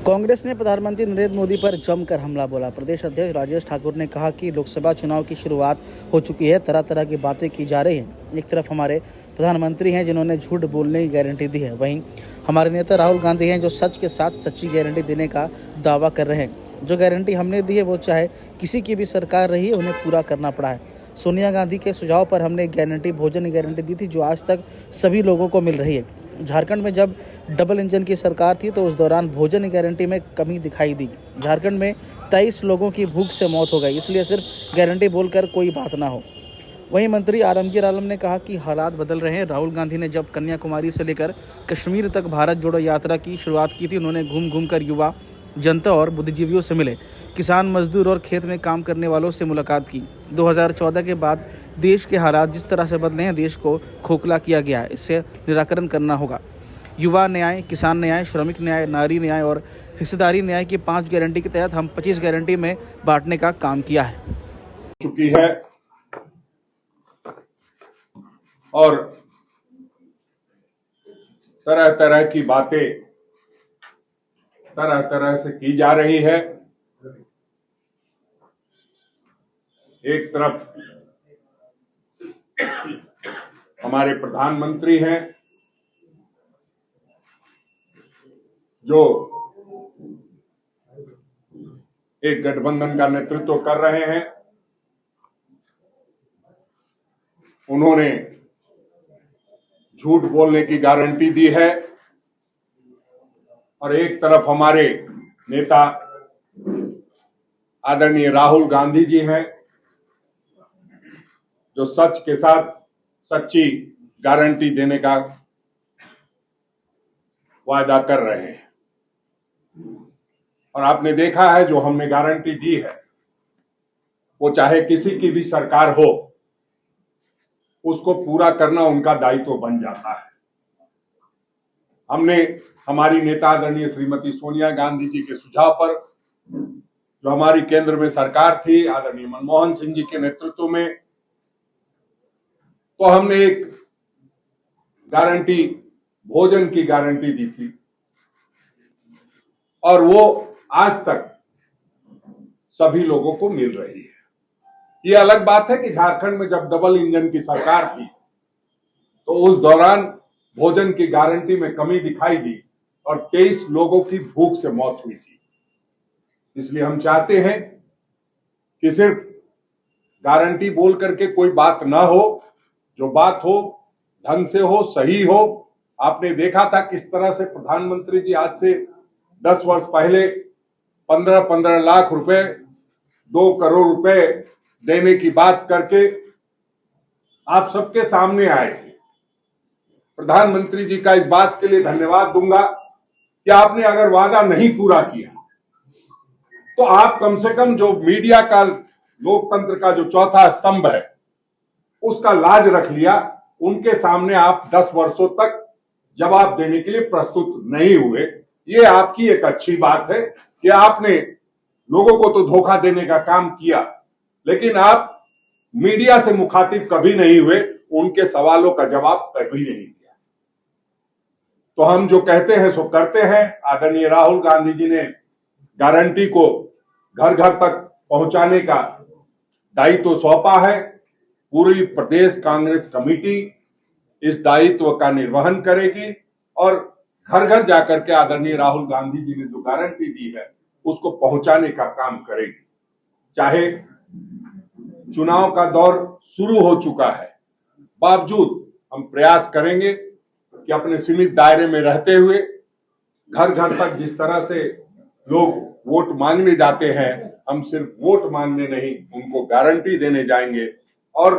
कांग्रेस ने प्रधानमंत्री नरेंद्र मोदी पर जमकर हमला बोला। प्रदेश अध्यक्ष राजेश ठाकुर ने कहा कि लोकसभा चुनाव की शुरुआत हो चुकी है, तरह तरह की बातें की जा रही हैं। एक तरफ हमारे प्रधानमंत्री हैं जिन्होंने झूठ बोलने की गारंटी दी है, वहीं हमारे नेता राहुल गांधी हैं जो सच के साथ सच्ची गारंटी देने का दावा कर रहे हैं। जो गारंटी हमने दी है वो चाहे किसी की भी सरकार रही है उन्हें पूरा करना पड़ा है। सोनिया गांधी के सुझाव पर हमने गारंटी भोजन की गारंटी दी थी जो आज तक सभी लोगों को मिल रही है। झारखंड में जब डबल इंजन की सरकार थी तो उस दौरान भोजन गारंटी में कमी दिखाई दी। झारखंड में 23 लोगों की भूख से मौत हो गई, इसलिए सिर्फ गारंटी बोलकर कोई बात ना हो। वहीं मंत्री आलमगीर आलम ने कहा कि हालात बदल रहे हैं। राहुल गांधी ने जब कन्याकुमारी से लेकर कश्मीर तक भारत जोड़ो यात्रा की शुरुआत की थी, उन्होंने घूम घूम कर युवा, जनता और बुद्धिजीवियों से मिले, किसान, मजदूर और खेत में काम करने वालों से मुलाकात की। 2014 के बाद देश के हालात जिस तरह से बदले हैं, देश को खोखला किया गया है, इससे निराकरण करना होगा। युवा न्याय, किसान न्याय, श्रमिक न्याय, नारी न्याय और हिस्सेदारी न्याय की 5 गारंटी के तहत हम 25 गारंटी में बांटने का काम किया है। चुकी है और तरह तरह की बातें तरह तरह से की जा रही है। एक तरफ हमारे प्रधानमंत्री हैं जो एक गठबंधन का नेतृत्व कर रहे हैं। उन्होंने झूठ बोलने की गारंटी दी है और एक तरफ हमारे नेता आदरणीय राहुल गांधी जी हैं जो सच के साथ सच्ची गारंटी देने का वायदा कर रहे हैं। और आपने देखा है जो हमने गारंटी दी है वो चाहे किसी की भी सरकार हो, उसको पूरा करना उनका दायित्व बन जाता है। हमने हमारी नेता आदरणीय श्रीमती सोनिया गांधी जी के सुझाव पर, जो हमारी केंद्र में सरकार थी आदरणीय मनमोहन सिंह जी के नेतृत्व में, तो हमने एक गारंटी, भोजन की गारंटी दी थी और वो आज तक सभी लोगों को मिल रही है। ये अलग बात है कि झारखंड में जब डबल इंजन की सरकार थी तो उस दौरान भोजन की गारंटी में कमी दिखाई दी और 23 लोगों की भूख से मौत हुई थी। इसलिए हम चाहते हैं कि सिर्फ गारंटी बोल करके कोई बात ना हो, जो बात हो ढंग से हो, सही हो। आपने देखा था किस तरह से प्रधानमंत्री जी आज से 10 वर्ष पहले 15-15 लाख रुपए, 2 करोड़ रुपए देने की बात करके आप सबके सामने आए थे। प्रधानमंत्री जी का इस बात के लिए धन्यवाद दूंगा कि आपने अगर वादा नहीं पूरा किया तो आप कम से कम जो मीडिया का, लोकतंत्र का जो चौथा स्तंभ है, उसका लाज रख लिया। उनके सामने आप 10 वर्षों तक जवाब देने के लिए प्रस्तुत नहीं हुए। ये आपकी एक अच्छी बात है कि आपने लोगों को तो धोखा देने का काम किया, लेकिन आप मीडिया से मुखातिब कभी नहीं हुए, उनके सवालों का जवाब कभी नहीं दिया। तो हम जो कहते हैं सो करते हैं। आदरणीय राहुल गांधी जी ने गारंटी को घर घर तक पहुंचाने का दायित्व सौंपा है। पूरी प्रदेश कांग्रेस कमेटी इस दायित्व का निर्वहन करेगी और घर घर जाकर के आदरणीय राहुल गांधी जी ने जो गारंटी दी है उसको पहुंचाने का काम करेगी। चाहे चुनाव का दौर शुरू हो चुका है, बावजूद हम प्रयास करेंगे कि अपने सीमित दायरे में रहते हुए घर घर तक जिस तरह से लोग वोट मांगने जाते हैं, हम सिर्फ वोट मांगने नहीं, उनको गारंटी देने जाएंगे। और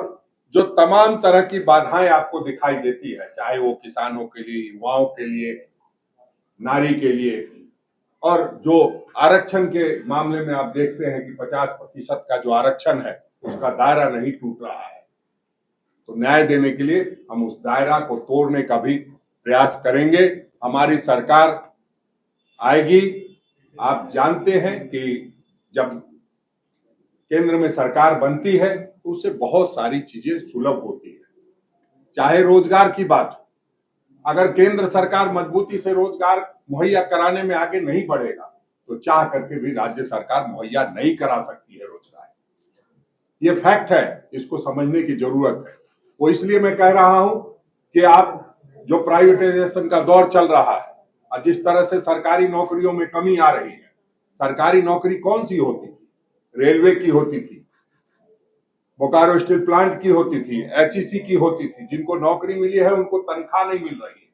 जो तमाम तरह की बाधाएं आपको दिखाई देती है, चाहे वो किसानों के लिए, युवाओं के लिए, नारी के लिए, और जो आरक्षण के मामले में आप देखते हैं कि 50% का जो आरक्षण है उसका दायरा नहीं टूट रहा है, तो न्याय देने के लिए हम उस दायरा को तोड़ने का भी प्रयास करेंगे। हमारी सरकार आएगी। आप जानते हैं कि जब केंद्र में सरकार बनती है तो उससे बहुत सारी चीजें सुलभ होती है। चाहे रोजगार की बात हो, अगर केंद्र सरकार मजबूती से रोजगार मुहैया कराने में आगे नहीं बढ़ेगा तो चाह करके भी राज्य सरकार मुहैया नहीं करा सकती है रोजगार। ये फैक्ट है, इसको समझने की जरूरत है। वो इसलिए मैं कह रहा हूं कि आप जो प्राइवेटाइजेशन का दौर चल रहा है और जिस तरह से सरकारी नौकरियों में कमी आ रही है, सरकारी नौकरी कौन सी होती थी? रेलवे की होती थी, बोकारो स्टील प्लांट की होती थी, एचईसी की होती थी। जिनको नौकरी मिली है उनको तनख्वाह नहीं मिल रही है।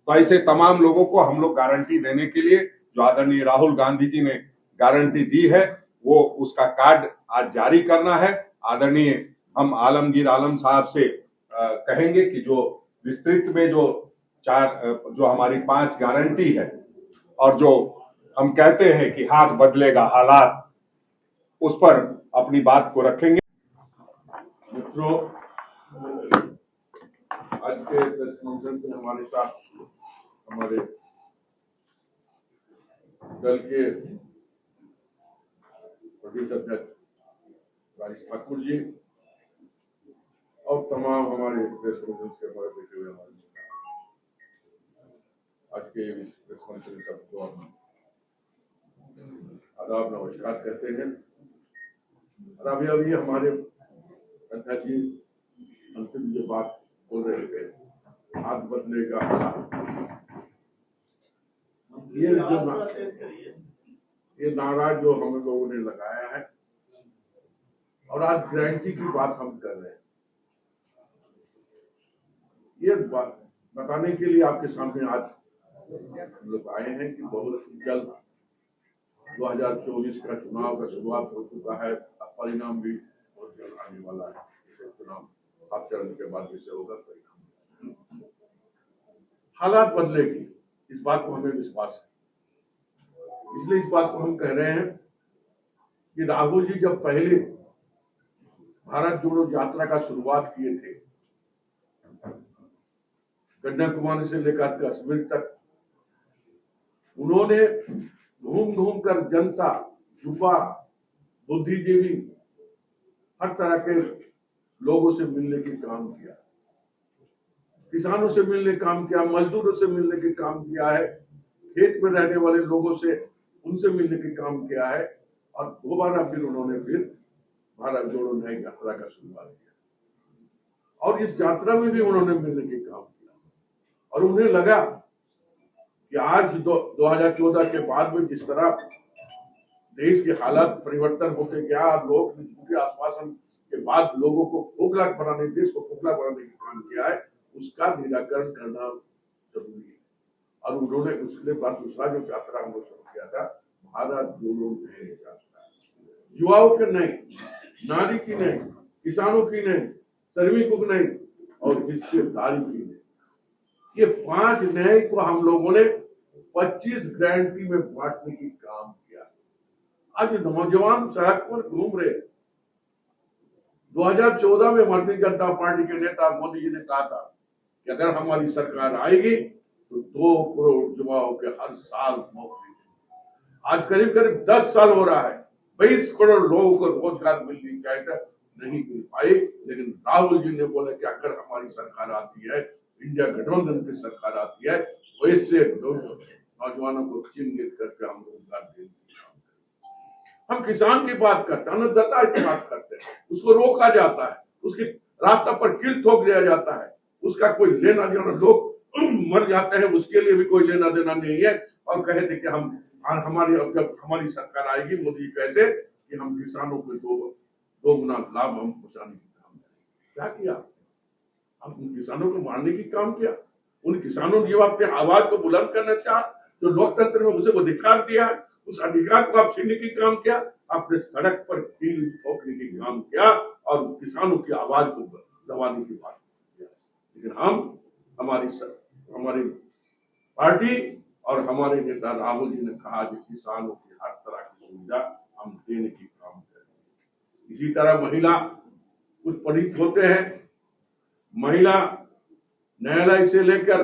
तो ऐसे तमाम लोगों को हम लोग गारंटी देने के लिए, जो आदरणीय राहुल गांधी जी ने गारंटी दी है, वो उसका कार्ड आज जारी करना है। आदरणीय हम आलमगीर आलम साहब से कहेंगे कि जो विस्तृत में जो हमारी 5 गारंटी है और जो हम कहते हैं कि हाथ बदलेगा हालात, उस पर अपनी बात को रखेंगे। मित्रों, आज के प्रेस कॉन्फ्रेंस में हमारे साथ हमारे दल के प्रदेश अध्यक्ष राजेश ठाकुर जी और तमाम हमारे प्रेस कॉन्फ्रेंस के हमारे बैठे हुए हमारे आज के इस प्रेस कॉन्फ्रेंस का दौर में आदाब नमस्कार कहते हैं। और अभी हमारे अध्यक्ष जी अंतिम जो बात बोल रहे थे, हाथ बदलेगा हालात, ये नारा जो हम लोगों ने लगाया है और आज गारंटी की बात हम कर रहे हैं, ये बात बताने के लिए आपके सामने आज हम लोग आए हैं कि बहुत जल्द 2024 का चुनाव का शुरुआत हो चुका है। परिणाम भी बहुत जल्द आने वाला है। चुनाव 7 चरण के बाद जैसे होगा परिणाम, हालात बदलेगी, इस बात को हमें विश्वास है। इसलिए इस बात को हम कह रहे हैं कि राहुल जी जब पहले भारत जोड़ो यात्रा का शुरुआत किए थे, कन्याकुमारी से लेकर कश्मीर तक, उन्होंने घूम घूम कर जनता, युवा, बुद्धिजीवी, हर तरह के लोगों से मिलने की काम किया, किसानों से मिलने का काम किया, मजदूरों से मिलने के काम किया है, खेत में रहने वाले लोगों से उनसे मिलने के काम किया है। और दोबारा फिर उन्होंने भारत जोड़ो नई यात्रा का शुरुआत किया और इस यात्रा में भी उन्होंने मिलने के काम किया। और उन्हें लगा कि आज 2014 के बाद में जिस तरह देश के हालात परिवर्तन होते गया और लोग झूठे आश्वासन के बाद लोगों को खोखला बनाने, देश को खोखला बनाने का काम किया है, उसका निराकरण करना जरूरी है। और उन्होंने उसके बाद दूसरा जो यात्रा हम लोग शुरू किया था, भारत जोड़ो नई यात्रा, युवाओं के नहीं, नारी की नहीं, किसानों की नहीं, श्रमिकों की नहीं और हिस्सेदारी की नहीं, ये 5 नए को हम लोगों ने 25 गारंटी में बांटने की काम किया। आज नौजवान सड़क पर घूम रहे। 2014 में भारतीय जनता पार्टी के नेता मोदी जी ने कहा था कि अगर हमारी सरकार आएगी तो 2 करोड़ युवाओं के हर साल नौकरी। आज करीब करीब 10 साल हो रहा है, 22 करोड़ लोगों को रोजगार मिलनी चाहिए था, नहीं मिल पाई। लेकिन राहुल जी ने बोला कि अगर हमारी सरकार आती है, इंडिया गठबंधन की सरकार आती है, वैसे नौजवानों को चिन्हित करके हम रोजगार देंगे। हम किसान की बात करते हैं, अन्नदाता की बात करते हैं, उसको रोका जाता है, उसके रास्ता पर कील ठोक दिया जाता है, उसका कोई लेना देना, लोग मर जाते हैं, उसके लिए भी कोई लेना देना नहीं है। और कहते कि जब हमारी सरकार आएगी, मोदी जी कहते कि हम किसानों को 2 गुना लाभ हम पहुंचाने की काम करें। क्या किया? हम उन किसानों को मारने की काम किया। उन किसानों ने अपने आवाज को बुलंद करना चाहा, जो लोकतंत्र में उसे अधिकार दिया, उस अधिकार को आप छीनने की काम किया, आपने सड़क पर कील ठोकने की काम किया और किसानों की आवाज को दबाने की बात किया। लेकिन हमारी पार्टी और हमारे नेता राहुल जी ने कहा कि किसानों की हर तरह की सुविधा हम देने की काम करेंगे। इसी तरह महिला कुछ पीड़ित होते हैं, महिला न्यायालय से लेकर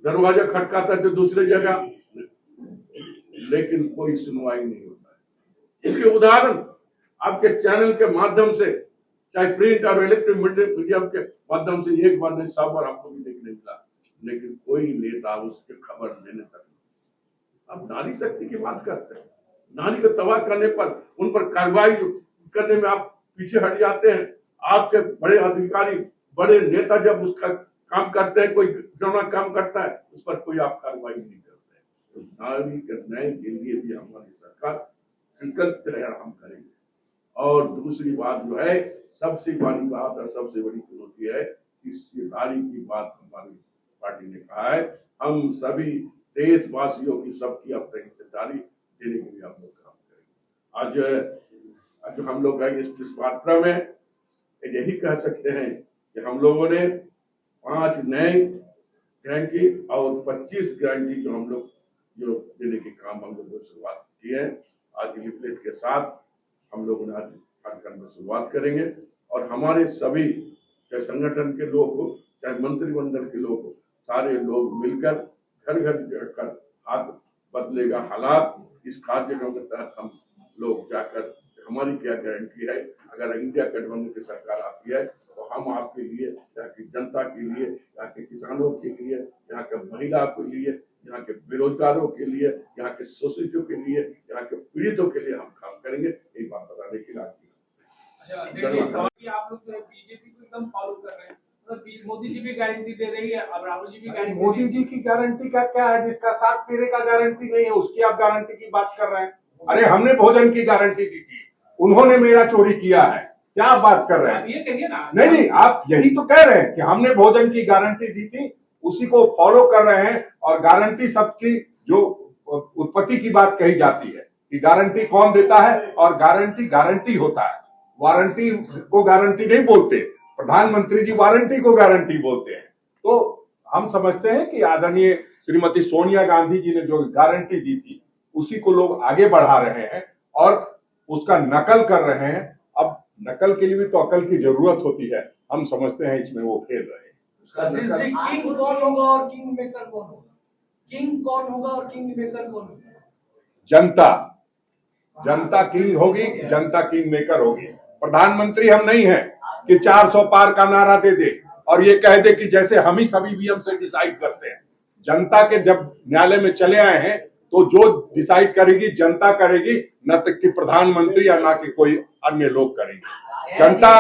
दरवाजा खटकाता थे दूसरे जगह, लेकिन कोई सुनवाई नहीं होता है। इसके उदाहरण आपके चैनल के माध्यम से, चाहे प्रिंट और इलेक्ट्रॉनिक मीडिया के माध्यम से एक बार नहीं 100 बार आपको भी देखने मिला, लेकिन कोई नेता उसकी खबर लेने तक नहीं। आप नारी शक्ति की बात करते हैं, नारी को तबाह करने पर, उन पर कार्रवाई करने में आप पीछे हट जाते हैं। आपके बड़े अधिकारी, बड़े नेता जब उसका काम करते हैं, कोई घिनौना काम करता है, उस पर कोई आप कार्रवाई नहीं करते। तो नारी के न्याय के लिए भी हमारी सरकार संकल्प रहेगा, हम करेंगे। और दूसरी बात जो है, सबसे बड़ी बात और सबसे बड़ी चुनौती है, हिस्सेदारी की बात हमारी पार्टी ने कहा है। हम सभी देशवासियों की, सबकी अपनी हिस्सेदारी देने के लिए हम लोग काम करेंगे। आज जो हम लोग इस पात्र में यही कह सकते हैं कि हम लोगों ने 5 नए गारंटी और 25 गारंटी जो हम लोग जो देने के काम हम लोगों ने शुरुआत की है। आज लिफलेट के साथ हम लोगों ने आज कार्यक्रम में शुरुआत करेंगे और हमारे सभी, चाहे संगठन के लोग हो, चाहे मंत्रिमंडल के लोग हो, सारे लोग मिलकर घर घर जाकर हाथ बदलेगा हालात, इस कार्यक्रम के तहत हम लोग जाकर हमारी क्या गारंटी है। अगर इंडिया गठबंधन की सरकार आती है तो हम आपके लिए, यहाँ की जनता के लिए, यहाँ के किसानों के लिए, यहाँ के महिला के लिए, यहाँ के बेरोजगारों के लिए, यहाँ के शोषितों के लिए, यहाँ के पीड़ितों के लिए हम काम करेंगे। एक बात बताने की रात देखिए, आप लोग बीजेपी को एकदम फॉलो कर रहे हैं, मतलब मोदी जी भी गारंटी दे रही है, अब राहुल जी भी गारंटी। मोदी जी की गारंटी का क्या है, जिसका 7 फेरे का गारंटी नहीं है, उसकी आप गारंटी की बात कर रहे हैं। अरे हमने भोजन की गारंटी दी थी, उन्होंने मेरा चोरी किया है, क्या आप बात कर रहे हैं? ये कहिए ना। नहीं, आप यही तो कह रहे हैं कि हमने भोजन की गारंटी दी थी, उसी को फॉलो कर रहे हैं। और गारंटी सबकी, जो उत्पत्ति की बात कही जाती है कि गारंटी कौन देता है, और गारंटी गारंटी होता है, वारंटी को गारंटी नहीं बोलते। प्रधानमंत्री जी वारंटी को गारंटी बोलते हैं। तो हम समझते हैं कि आदरणीय श्रीमती सोनिया गांधी जी ने जो गारंटी दी थी, उसी को लोग आगे बढ़ा रहे हैं और उसका नकल कर रहे हैं। अब नकल के लिए भी तो अकल की जरूरत होती है, हम समझते हैं इसमें वो खेल रहे हैं। किंग कौन होगा और किंग मेकर कौन होगा? किंग कौन होगा और किंग मेकर कौन होगा? जनता, जनता किंग होगी, जनता किंग मेकर होगी। प्रधानमंत्री हम नहीं हैं कि 400 पार का नारा दे दे और ये कह दे कि जैसे हम ही सभी वीएम से डिसाइड करते हैं। जनता के जब न्यायालय में चले आए हैं तो जो डिसाइड करेगी जनता करेगी, न तक कि प्रधानमंत्री या ना कि कोई अन्य लोग करेंगे। जनता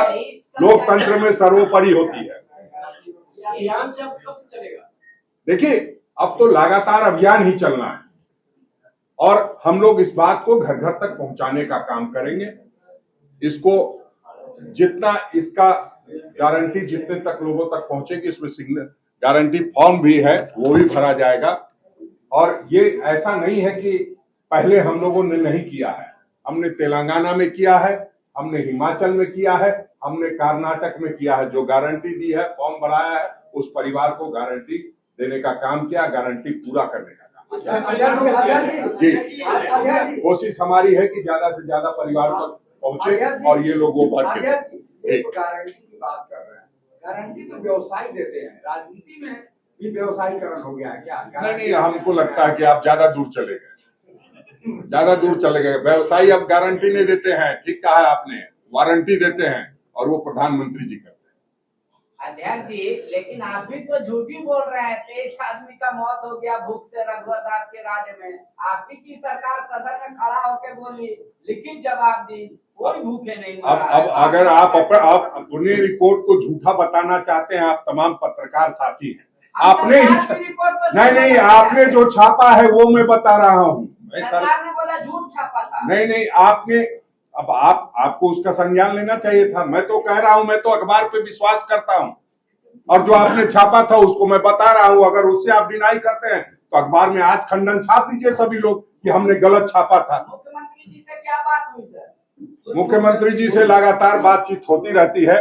लोकतंत्र में सर्वोपरि होती है। अभियान जब कब चलेगा? देखिए, अब तो लगातार अभियान ही चलना है और हम लोग इस बात को घर घर तक पहुंचाने का काम करेंगे। इसको जितना, इसका गारंटी जितने तक लोगों तक पहुंचेगी, इसमें सिग्नल गारंटी फॉर्म भी है, वो भी भरा जाएगा। और ये ऐसा नहीं है कि पहले हम लोगों ने नहीं किया है, हमने तेलंगाना में किया है, हमने हिमाचल में किया है, हमने कर्नाटक में किया है। जो गारंटी दी है, फॉर्म भराया है, उस परिवार को गारंटी देने का काम किया, गारंटी पूरा करने का काम। जी, कोशिश हमारी है कि ज्यादा से ज्यादा परिवार तक पहुंचे और ये लोग वो भर के। एक गारंटी की बात कर रहे हैं, गारंटी तो व्यवसाय देते हैं, राजनीति में भी व्यवसायीकरण हो गया है क्या? नहीं, हमको लगता है कि आप ज्यादा दूर चले गए, ज्यादा दूर चले गए। व्यवसायी अब गारंटी नहीं देते हैं, ठीक कहा है आपने, वारंटी देते हैं और वो प्रधानमंत्री जी करते हैं। अध्यक्ष जी, लेकिन आप भी तो झूठी बोल रहे हैं। 23 आदमी का मौत हो गया भूख से रघुवर दास के राज्य में। आप ही की सरकार सदन में खड़ा होकर बोली, लिखित जवाब दी, कोई भूखे नहीं मरा। अब अगर आप अपने रिपोर्ट को झूठा बताना चाहते हैं, आप तमाम पत्रकार साथी हैं, आपने ही नहीं, आपने जो छापा है वो मैं बता रहा हूँ। सरकार ने बोला झूठ छापा था। नहीं, आपने, अब आपको उसका संज्ञान लेना चाहिए था। मैं तो कह रहा हूं, मैं तो अखबार पे विश्वास करता हूं और जो आपने छापा था उसको मैं बता रहा हूं। अगर उससे आप डिनाई करते हैं तो अखबार में आज खंडन छाप दीजिए सभी लोग कि हमने गलत छापा था। मुख्यमंत्री जी से क्या बात हुई सर? मुख्यमंत्री जी से लगातार बातचीत होती रहती है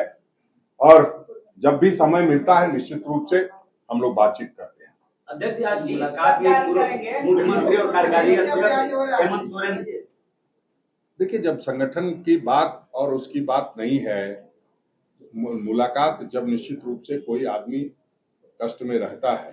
और जब भी समय मिलता है निश्चित रूप से हम लोग बातचीत करते हैं। अध्यक्ष, आज मुलाकात में मुख्यमंत्री और कार्यकारी अध्यक्ष हेमंत सोरेन से। देखिए, जब संगठन की बात और उसकी बात नहीं है, मुलाकात जब निश्चित रूप से कोई आदमी कष्ट में रहता है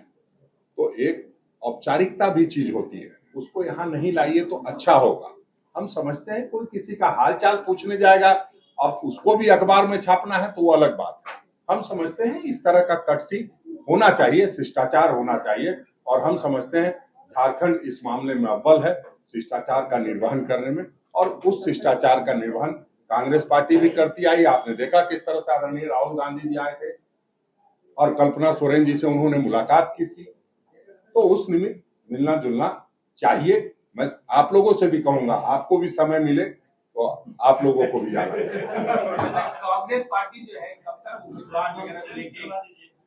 तो एक औपचारिकता भी चीज होती है, उसको यहाँ नहीं लाइए तो अच्छा होगा। हम समझते हैं कोई किसी का हालचाल पूछने जाएगा और उसको भी अखबार में छापना है तो वो अलग बात है। हम समझते हैं इस तरह का कटसी होना चाहिए, शिष्टाचार होना चाहिए और हम समझते हैं झारखंड इस मामले में अव्वल है शिष्टाचार का निर्वहन करने में, और उस शिष्टाचार का निर्वहन कांग्रेस पार्टी भी करती आई। आपने देखा किस तरह से आदरणीय राहुल गांधी जी आए थे और कल्पना सोरेन जी से उन्होंने मुलाकात की थी। तो उस निमित्त मिलना जुलना चाहिए। मैं आप लोगों से भी कहूंगा, आपको भी समय मिले तो आप लोगों को भी जाना चाहिए। कांग्रेस पार्टी जो है कब तक उम्मीदवार वगैरह को लेके,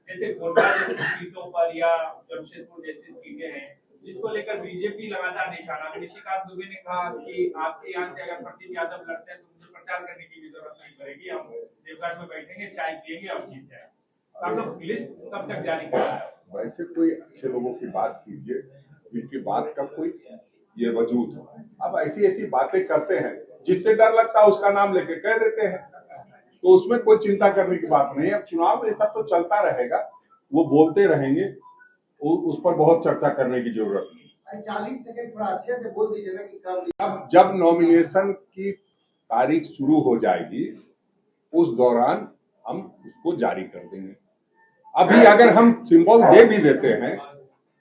जैसे गोड्डा जैसी सीटों पर या जमशेदपुर जैसी सीटें हैं जिसको लेकर बीजेपी लगातार निशाना। निशिकांत दुबे ने कहा कि आपके यहाँ से अगर प्रदीप यादव लड़ते हैं तो मुझे प्रचार करने की भी जरूरत नहीं पड़ेगी, हम देवघर में बैठेंगे, चाय पिएंगे और जीत जाए। आप लोग लिस्ट कब तक जारी करेंगे? वैसे कोई अच्छे लोगों की बात कीजिए, इनकी बात का कोई ये वजूद हो। अब ऐसी ऐसी बातें करते हैं जिससे डर लगता है उसका नाम लेके कह देते हैं, तो उसमें कोई चिंता करने की बात नहीं है। अब चुनाव में सब तो चलता रहेगा, वो बोलते रहेंगे, उस पर बहुत चर्चा करने की जरूरत नहीं। 40 सेकंड थोड़ा अच्छे से बोल दीजिए ना कि कब। अब जब नॉमिनेशन की तारीख शुरू हो जाएगी उस दौरान हम उसको जारी कर देंगे। अभी अगर हम सिंबल दे भी देते हैं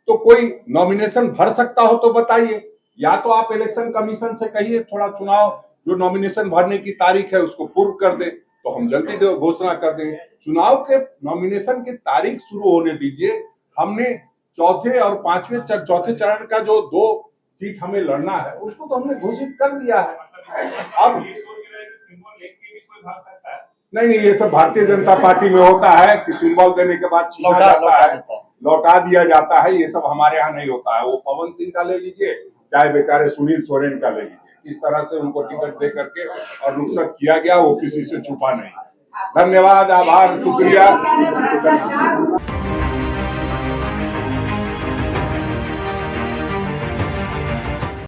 तो कोई नॉमिनेशन भर सकता हो तो बताइए, या तो आप इलेक्शन कमीशन से कहिए थोड़ा चुनाव जो नॉमिनेशन भरने की तारीख है उसको पूर्व कर दे, तो हम जल्दी घोषणा कर देंगे। चुनाव के नॉमिनेशन की तारीख शुरू होने दीजिए। हमने चौथे और पांचवें चौथे चरण का जो 2 सीट हमें लड़ना है उसको तो हमने घोषित कर दिया है। अब नहीं, ये सब भारतीय जनता पार्टी में होता है कि सिंबल देने के बाद छीना जाता है, लौटा दिया जाता है। ये सब हमारे यहाँ नहीं होता है। वो पवन सिंह का ले लीजिए, चाहे बेचारे सुनील सोरेन का ले लीजिए, इस तरह से उनको टिकट दे करके और रुखसत किया गया, वो किसी से छुपा नहीं। धन्यवाद, आभार, शुक्रिया।